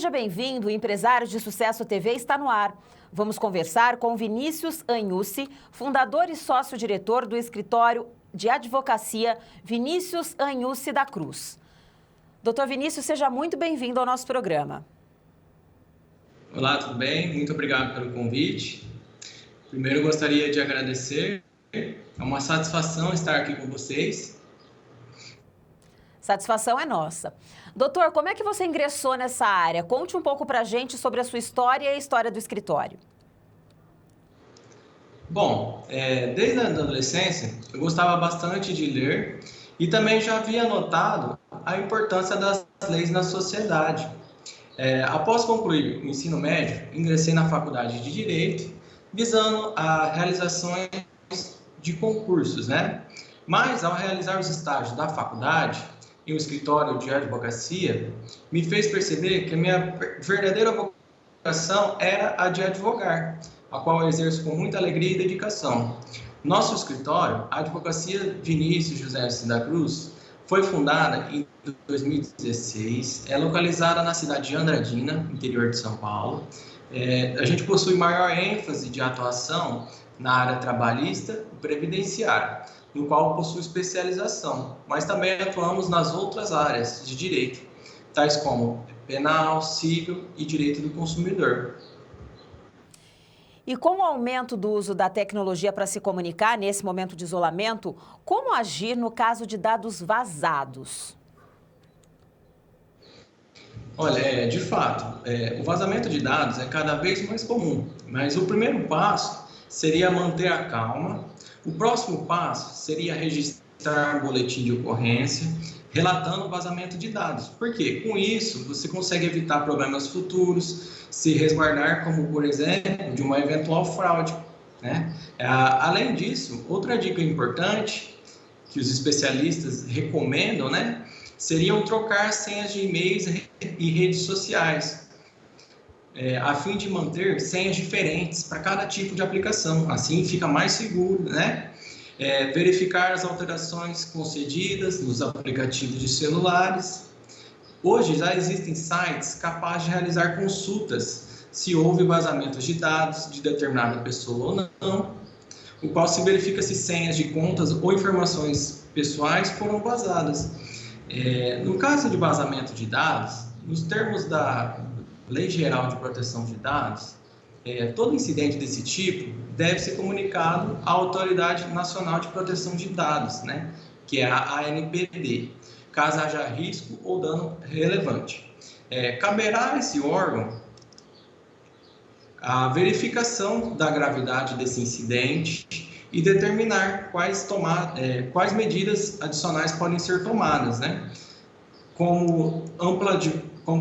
Seja bem-vindo, o Empresários de Sucesso TV está no ar. Vamos conversar com Vinícius Anhusi, fundador e sócio-diretor do escritório de advocacia Vinícius Anhusi da Cruz. Doutor Vinícius, seja muito bem-vindo ao nosso programa. Olá, tudo bem? Muito obrigado pelo convite. Primeiro, eu gostaria de agradecer. É uma satisfação estar aqui com vocês. Satisfação é nossa. Doutor, como é que você ingressou nessa área? Conte um pouco para a gente sobre a sua história e a história do escritório. Bom, desde a adolescência, eu gostava bastante de ler e também já havia notado a importância das leis na sociedade. Após concluir o ensino médio, ingressei na faculdade de Direito, visando a realizações de concursos, né? Mas, ao realizar os estágios da faculdade, em um escritório de advocacia, me fez perceber que a minha verdadeira vocação era a de advogar, a qual eu exerço com muita alegria e dedicação. Nosso escritório, a Advocacia Vinícius José da Cruz, foi fundada em 2016, é localizada na cidade de Andradina, interior de São Paulo. A gente possui maior ênfase de atuação na área trabalhista e previdenciária, no qual possui especialização, mas também atuamos nas outras áreas de direito, tais como penal, civil e direito do consumidor. E com o aumento do uso da tecnologia para se comunicar nesse momento de isolamento, como agir no caso de dados vazados? Olha, de fato, o vazamento de dados é cada vez mais comum, mas o primeiro passo seria manter a calma. O próximo passo seria registrar um boletim de ocorrência relatando o vazamento de dados. Por quê? Com isso, você consegue evitar problemas futuros, se resguardar, como, por exemplo, de uma eventual fraude, né? Além disso, outra dica importante que os especialistas recomendam, né, seriam trocar senhas de e-mails e redes sociais, a fim de manter senhas diferentes para cada tipo de aplicação. Assim fica mais seguro, né? Verificar as alterações concedidas nos aplicativos de celulares. Hoje já existem sites capazes de realizar consultas se houve vazamentos de dados de determinada pessoa ou não, o qual se verifica se senhas de contas ou informações pessoais foram vazadas. No caso de vazamento de dados, nos termos da Lei Geral de Proteção de Dados, todo incidente desse tipo deve ser comunicado à Autoridade Nacional de Proteção de Dados, né, que é a ANPD, caso haja risco ou dano relevante. Caberá a esse órgão a verificação da gravidade desse incidente e determinar quais medidas adicionais podem ser tomadas, né, como,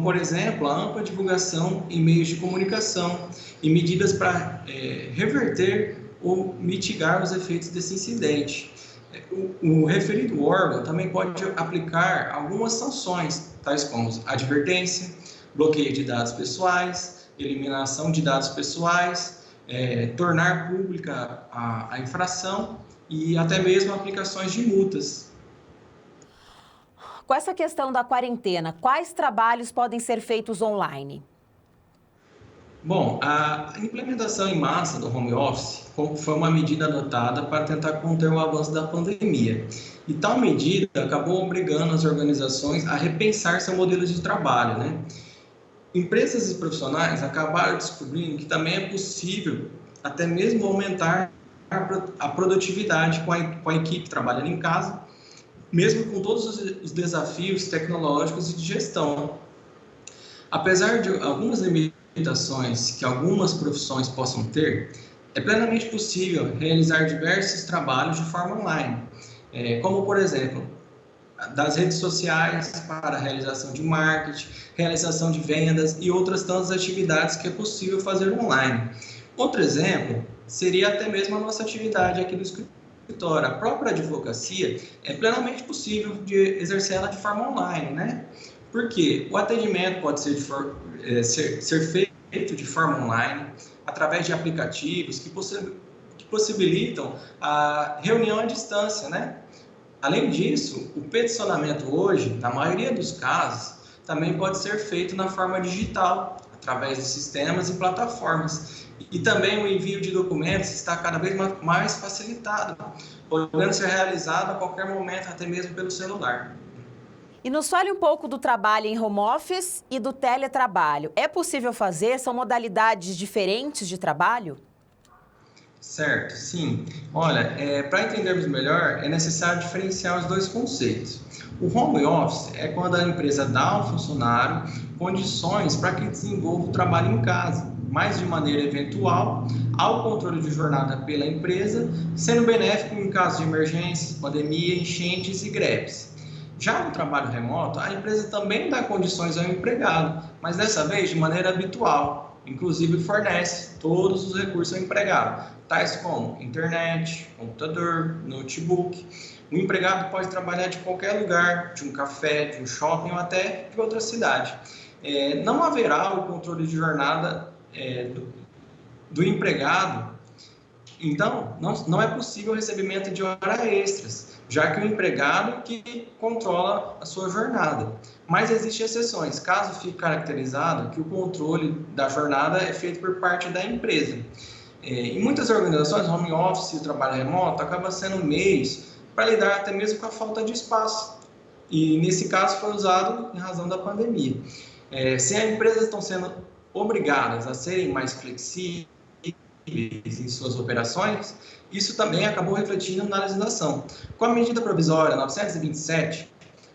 por exemplo, a ampla divulgação em meios de comunicação e medidas para reverter ou mitigar os efeitos desse incidente. O referido órgão também pode aplicar algumas sanções, tais como advertência, bloqueio de dados pessoais, eliminação de dados pessoais, tornar pública a infração e até mesmo aplicações de multas. Com essa questão da quarentena, quais trabalhos podem ser feitos online? Bom, a implementação em massa do home office foi uma medida adotada para tentar conter o avanço da pandemia. E tal medida acabou obrigando as organizações a repensar seu modelo de trabalho, né? Empresas e profissionais acabaram descobrindo que também é possível até mesmo aumentar a produtividade com a equipe trabalhando em casa, mesmo com todos os desafios tecnológicos e de gestão. Apesar de algumas limitações que algumas profissões possam ter, é plenamente possível realizar diversos trabalhos de forma online, como, por exemplo, das redes sociais para a realização de marketing, realização de vendas e outras tantas atividades que é possível fazer online. Outro exemplo seria até mesmo a nossa atividade aqui no escritório. A própria advocacia é plenamente possível de exercer ela de forma online, né? Porque o atendimento pode ser feito de forma online, através de aplicativos que possibilitam a reunião à distância, né? Além disso, o peticionamento hoje, na maioria dos casos, também pode ser feito na forma digital, através de sistemas e plataformas. E também o envio de documentos está cada vez mais facilitado, podendo ser realizado a qualquer momento, até mesmo pelo celular. E nos fale um pouco do trabalho em home office e do teletrabalho. É possível fazer? São modalidades diferentes de trabalho? Certo, sim. Olha, para entendermos melhor, é necessário diferenciar os dois conceitos. O home office é quando a empresa dá ao funcionário condições para que desenvolva o trabalho em casa, mas de maneira eventual, ao controle de jornada pela empresa, sendo benéfico em caso de emergências, pandemia, enchentes e greves. Já no trabalho remoto, a empresa também dá condições ao empregado, mas dessa vez de maneira habitual, inclusive fornece todos os recursos ao empregado, tais como internet, computador, notebook. O empregado pode trabalhar de qualquer lugar, de um café, de um shopping ou até de outra cidade. Não haverá o controle de jornada do empregado, então não é possível o recebimento de horas extras, já que o empregado que controla a sua jornada. Mas existem exceções, caso fique caracterizado que o controle da jornada é feito por parte da empresa. Em muitas organizações, home office e o trabalho remoto acaba sendo meios para lidar até mesmo com a falta de espaço. E nesse caso foi usado em razão da pandemia. Se as empresas estão sendo obrigadas a serem mais flexíveis em suas operações, isso também acabou refletindo na legislação. Com a medida provisória 927,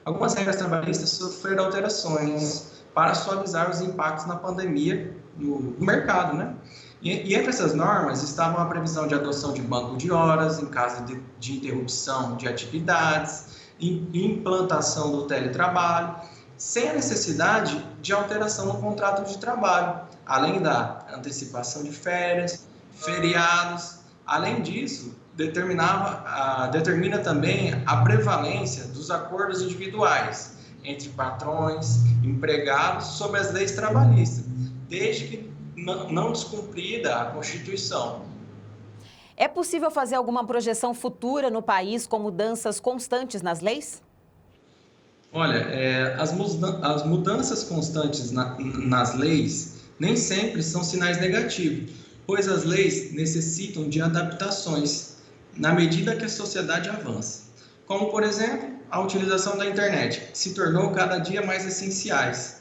algumas regras trabalhistas sofreram alterações para suavizar os impactos na pandemia no mercado, né? E entre essas normas estavam a previsão de adoção de banco de horas em caso de interrupção de atividades, implantação do teletrabalho, sem a necessidade de alteração no contrato de trabalho, além da antecipação de férias, feriados. Além disso, determina também a prevalência dos acordos individuais entre patrões, empregados sobre as leis trabalhistas, desde que não descumprida a Constituição. É possível fazer alguma projeção futura no país com mudanças constantes nas leis? Olha, as mudanças constantes nas leis nem sempre são sinais negativos, pois as leis necessitam de adaptações na medida que a sociedade avança. Como, por exemplo, a utilização da internet, que se tornou cada dia mais essencial.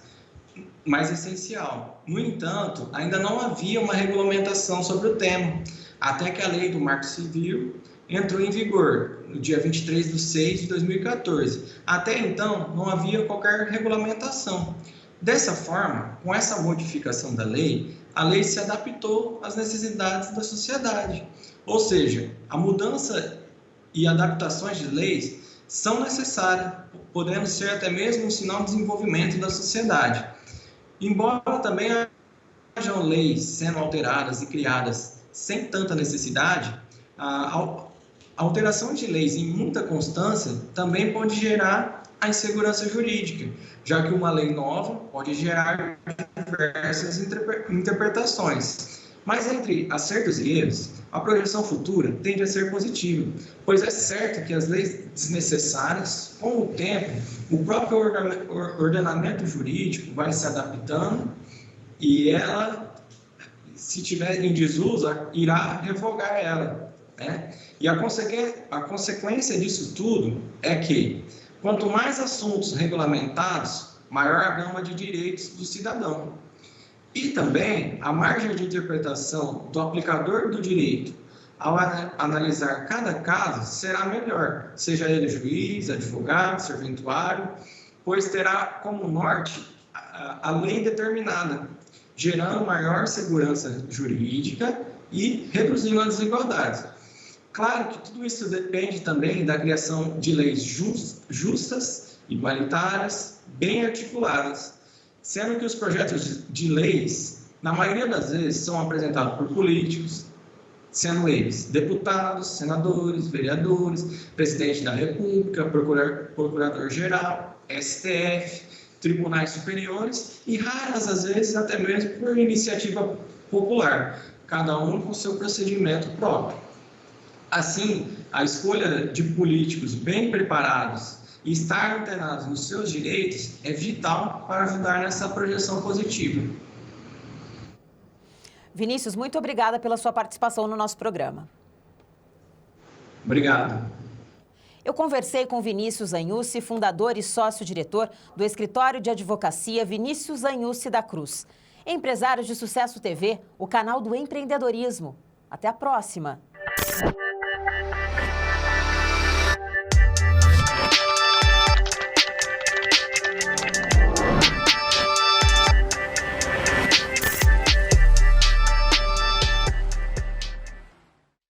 No entanto, ainda não havia uma regulamentação sobre o tema, até que a lei do Marco Civil entrou em vigor no dia 23/6/2014. Até então, não havia qualquer regulamentação. Dessa forma, com essa modificação da lei, a lei se adaptou às necessidades da sociedade. Ou seja, a mudança e adaptações de leis são necessárias, podendo ser até mesmo um sinal de desenvolvimento da sociedade. Embora também hajam leis sendo alteradas e criadas sem tanta necessidade, a alteração de leis em muita constância também pode gerar a insegurança jurídica, já que uma lei nova pode gerar diversas interpretações. Mas entre acertos e erros, a projeção futura tende a ser positiva, pois é certo que as leis desnecessárias, com o tempo, o próprio ordenamento jurídico vai se adaptando e ela, se tiver em desuso, irá revogar ela, né? E a consequência disso tudo é que, quanto mais assuntos regulamentados, maior a gama de direitos do cidadão. E também a margem de interpretação do aplicador do direito ao analisar cada caso será melhor, seja ele juiz, advogado, serventuário, pois terá como norte a lei determinada, gerando maior segurança jurídica e reduzindo as desigualdades. Claro que tudo isso depende também da criação de leis justas, igualitárias, bem articuladas, sendo que os projetos de leis, na maioria das vezes, são apresentados por políticos, sendo eles deputados, senadores, vereadores, presidente da República, procurador-geral, STF, tribunais superiores e raras às vezes até mesmo por iniciativa popular, cada um com seu procedimento próprio. Assim, a escolha de políticos bem preparados E estar antenado nos seus direitos é vital para ajudar nessa projeção positiva. Vinícius, muito obrigada pela sua participação no nosso programa. Obrigado. Eu conversei com Vinícius Zanhusi, fundador e sócio-diretor do escritório de advocacia Vinícius Zanhusi da Cruz. Empresários de Sucesso TV, o canal do empreendedorismo. Até a próxima!